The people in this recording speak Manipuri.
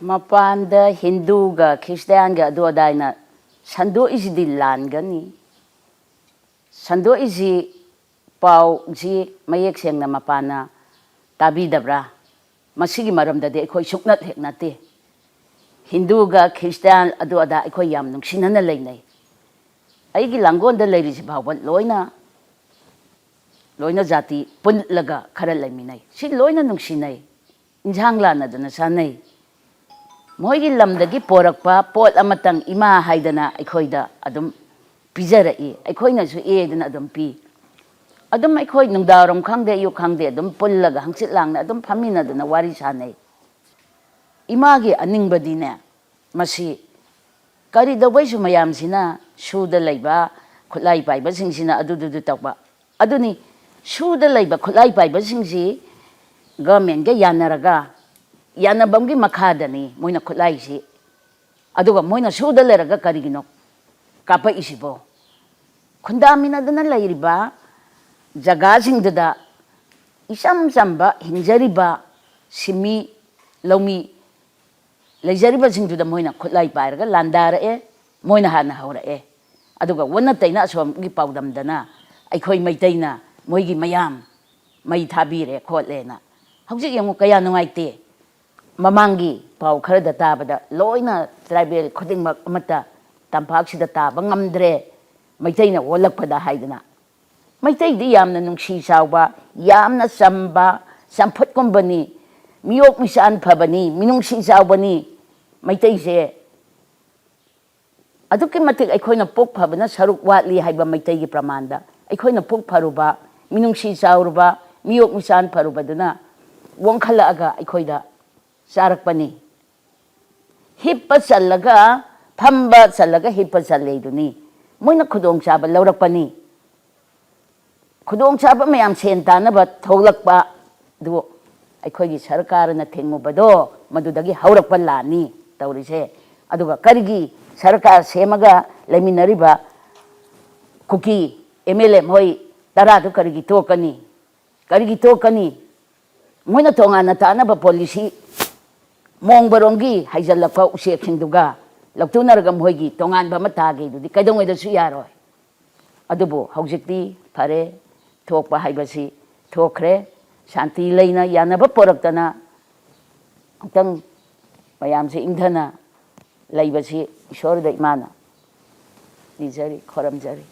Mapanda Hinduga Christianga adu adaina sando isidi langani sando isi pau ji mayek sengna mapana tabi dabra masigi maramda de khoi suknat heknate Hinduga Christian adu ada khoi yam nungsinana leinai aigi langonda leirisi bawban loina jati punlaga khara laiminai si loina nungsinai injang lana dana sanai moigi lamdagi porakpa pot amatang ima haidana aikhoida adum pijarai aikhoina su edana adum pi adum aikhoi nungdaram khangde yu khangde adum pullaga hangsit langna adum phamina dana wari sanai imagi aningbadine masi kari dawaisu mayam sina suda laiba khulai paiba singsina adudu tawba aduni suda laiba khulai paiba singsi government ga yanaraga yanabamgi makhadani moina khulai si aduga moina suda leraga karigino kapa isibo khundamina dana lairiba jaga singdada isam samba hinjariba simi lomi leijariba singduda moina khulai pairaga landara moina hana hawra aduga wonna taina asomgi pawdam dana aikhoi maitaina moigi mayam mai thabire khotlena hauji yangu kaya nungaite mamangi pau kharada tabada loina tribal khodingmak amata tampaksida taba ngamdre maitaina wolakpada haidana maitaidi yamna nungsi sawba yamna samba samphut kombani miyok misan phabani minungsi sawbani maitaise aduki matik aikhoina pok phabana saruk watli haiba maitaigi pramanda aikhoina pok pharuba minungsi sawruba miyok misan pharuba duna wongkhala aga aikhoida sarakpani hippa challaga phamba challaga hippa chaleiduni moina khudong chaba laurakpani khudong chaba mayam sen tanaba tholakpa du aikhoigi sarkarna thengmubado madudagi haurakpa lani tawrise aduga karigi sarkar semaga laiminariba kuki MLM hoi taradu karigi tokani moina tongana tanaba policy mong barongi haijalakpa usek singduga laktunaraga moigi tongan ba matagi dudi kaidongeda su yaroi adubo haujikti phare thokpa haibasi thokre shanti leina yanaba poraktana antang mayamse ingthana laibasi ishorda imana nijari khoramjari